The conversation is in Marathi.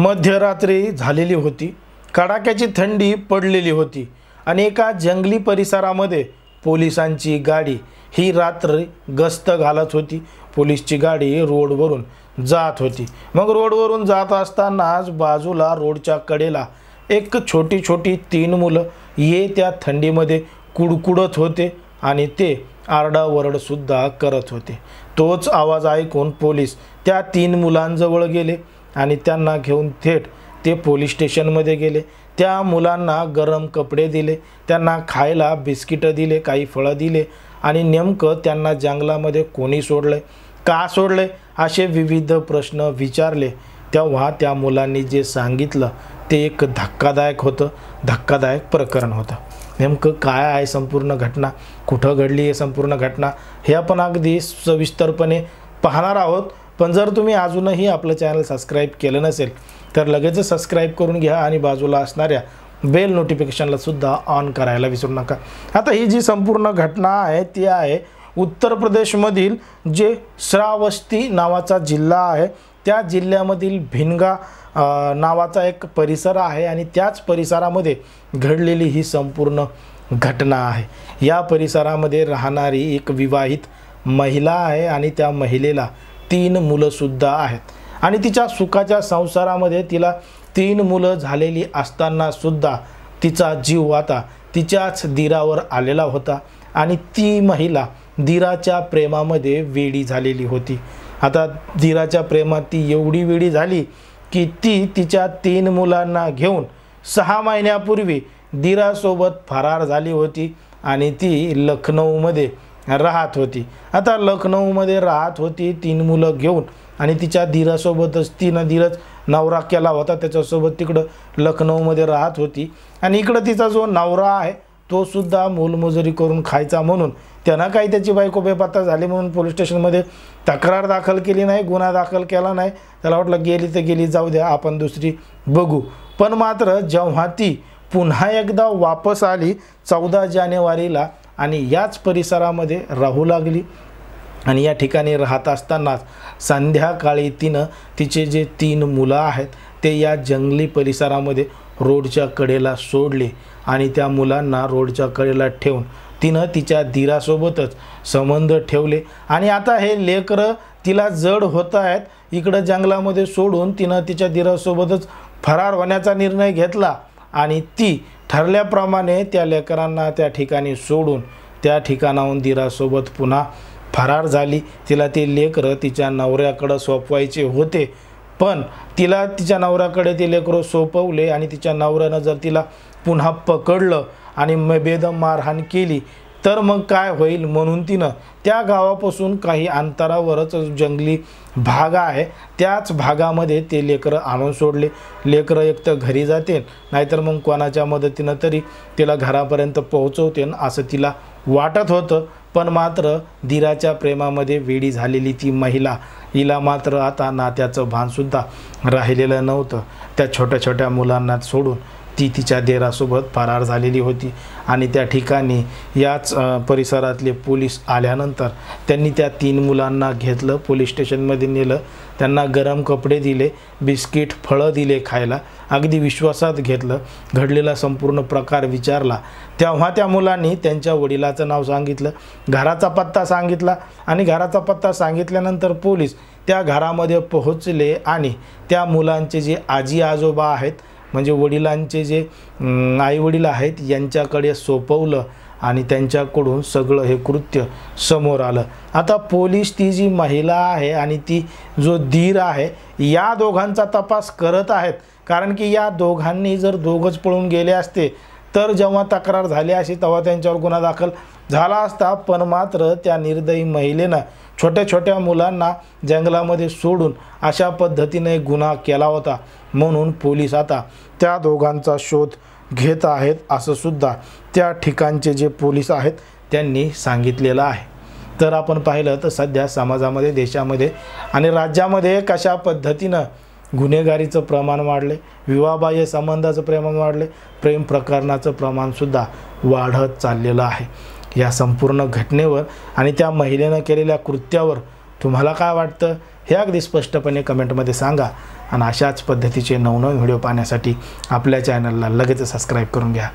मध्यरात्री झालेली होती। कडाक्याची थंडी पडलेली होती आणि एका जंगली परिसरामध्ये पोलिसांची गाडी ही रात्री गस्त घालत होती। पोलीसची गाडी रोडवरून जात होती। मग रोडवरून जात असतानाच बाजूला रोडच्या कडेला एक छोटी छोटी 3 मुलं त्या थंडीमध्ये कुडकुडत होते आणि ते आरडाओरड सुद्धा करत होते। तोच आवाज ऐकून पोलीस त्या 3 मुलांजवळ गेले आणि त्यांना घेऊन थेट ते पोलीस स्टेशनमध्ये गेले। त्या मुलांना गरम कपडे दिले, त्यांना खायला बिस्किट दिले, काही फळं दिले आणि नेमकं त्यांना जंगलामध्ये कोणी सोडले, का सोडले असे विविध प्रश्न विचारले। तेव्हा त्या मुलांनी जे सांगितलं ते एक धक्कादायक होतं, धक्कादायक प्रकरण होतं। नेमकं काय आहे संपूर्ण घटना, कुठं घडली आहे संपूर्ण घटना, हे आपण अगदी सविस्तरपणे पाहणार आहोत। पण जर तुम्ही अजूनही आपलं चॅनल सबस्क्राईब केलं नसेल तर लगेच सबस्क्राईब करून घ्या आणि बाजूला असणाऱ्या बेल नोटिफिकेशनला सुद्धा ऑन करायला विसरू नका। आता ही जी संपूर्ण घटना आहे ती आहे उत्तर प्रदेशमधील जे श्रावस्ती नावाचा जिल्हा आहे त्या जिल्ह्यामधील भिनगा नावाचा एक परिसर आहे आणि त्याच परिसरामध्ये घडलेली ही संपूर्ण घटना आहे। या परिसरामध्ये राहणारी एक विवाहित महिला आहे आणि त्या महिलेला 3 मुलं सुद्धा आहेत आणि तिच्या सुखाच्या संसारामध्ये तिला 3 मुलं झालेली असताना सुद्धा तिचा जीव आता तिच्याच दीरावर आलेला होता आणि ती महिला दीराच्या प्रेमामध्ये वेडी झालेली होती। आता दीराच्या प्रेमात ती एवढी वेडी झाली की ती तिच्या 3 मुलांना घेऊन 6 महिन्यापूर्वी दीरासोबत फरार झाली होती आणि ती लखनौमध्ये राहत होती। आता लखनौमध्ये राहत होती 3 मुलं घेऊन आणि तिच्या दीरासोबतच तिनं दीरच नवरा केला होता, त्याच्यासोबत तिकडं लखनौमध्ये राहत होती आणि इकडं तिचा जो नवरा आहे तो सुद्धा मोलमजुरी करून खायचा म्हणून त्यानं काही त्याची बायको बेपत्ता झाली म्हणून पोलीस स्टेशनमध्ये तक्रार दाखल केली नाही, गुन्हा दाखल केला नाही। त्याला वाटलं गेली तर गेली, जाऊ द्या आपण दुसरी बघू। पण मात्र जेव्हा ती पुन्हा एकदा वापस आली 14 जानेवारीला आणि याच परिसरामध्ये राहू लागली आणि या ठिकाणी राहत असतानाच संध्याकाळी तिनं तिचे जे 3 मुलं आहेत ते या जंगली परिसरामध्ये रोडच्या कडेला सोडले आणि त्या मुलांना रोडच्या कडेला ठेवून तिनं तिच्या दीरासोबतच संबंध ठेवले आणि आता हे लेकरं तिला जड होत आहेत। इकडं जंगलामध्ये सोडून तिनं तिच्या दीरासोबतच फरार होण्याचा निर्णय घेतला आणि ती ठरल्याप्रमाणे त्या लेकरांना त्या ठिकाणी सोडून त्या ठिकाणाहून दीरासोबत पुन्हा फरार झाली। तिला ते लेकरं तिच्या नवऱ्याकडे सोपवायचे होते पण तिला तिच्या नवऱ्याकडे ते लेकरं सोपवले आणि तिच्या नवऱ्यानं जर तिला पुन्हा पकडलं आणि बेदम मारहाण केली तर मग काय होईल म्हणून तिनं त्या गावापासून काही अंतरावरच जंगली भाग आहे त्याच भागामध्ये ते लेकरं आणून सोडले। लेकरं एक तर घरी जाते नाहीतर मग कोणाच्या मदतीनं तरी तिला घरापर्यंत पोहोचवते असं तिला वाटत होतं। पण मात्र दीराच्या प्रेमामध्ये वेडी झालेली ती महिला हिला मात्र आता नात्याचं भानसुद्धा राहिलेलं नव्हतं। त्या छोट्या छोट्या मुलांना सोडून ती तिच्या देरासोबत फरार झालेली होती आणि त्या ठिकाणी याच परिसरातले पोलीस आल्यानंतर त्यांनी त्या 3 मुलांना घेतलं, पोलीस स्टेशनमध्ये नेलं, त्यांना गरम कपडे दिले, बिस्किट फळं दिले खायला, अगदी विश्वासात घेतलं, घडलेला संपूर्ण प्रकार विचारला। तेव्हा त्या मुलांनी त्यांच्या वडिलाचं नाव सांगितलं, घराचा पत्ता सांगितला आणि घराचा पत्ता सांगितल्यानंतर पोलीस त्या घरामध्ये पोहोचले आणि त्या मुलांचे जे आजी आजोबा आहेत म्हणजे वडिलांचे जे आईवडील आहेत यांच्याकडे सोपवलं आणि त्यांच्याकडून सगळं हे कृत्य समोर आलं। आता पोलीस ती जी महिला आहे आणि ती जो दीर आहे या दोघांचा तपास करत आहेत कारण की या दोघांनी जर दोघंच पळून गेले असते तर जेव्हा तक्रार झाली अशी तेव्हा त्यांच्यावर गुन्हा दाखल झाला असता। पण मात्र त्या निर्दयी महिलेनं छोट्या छोट्या मुलांना जंगलामध्ये सोडून अशा पद्धतीने एक गुन्हा केला होता म्हणून पोलीस आता त्या दोघांचा शोध घेत आहेत असं सुद्धा त्या ठिकाणचे जे पोलीस आहेत त्यांनी सांगितलेलं आहे। तर आपण पाहिलं तर सध्या समाजामध्ये, देशामध्ये आणि राज्यामध्ये कशा पद्धतीनं गुन्हेगारीचं प्रमाण वाढले, विवाहबाह्य संबंधाचं प्रमाण वाढले, प्रेम प्रकरणाचं प्रमाणसुद्धा वाढत चाललेलं आहे। या संपूर्ण घटनेवर आणि त्या महिलेनं केलेल्या कृत्यावर तुम्हाला काय वाटतं हे अगदी स्पष्टपणे कमेंटमध्ये सांगा आणि अशाच पद्धतीचे नवनवीन व्हिडिओ पाहण्यासाठी आपल्या चॅनलला लगेच सबस्क्राईब करून घ्या.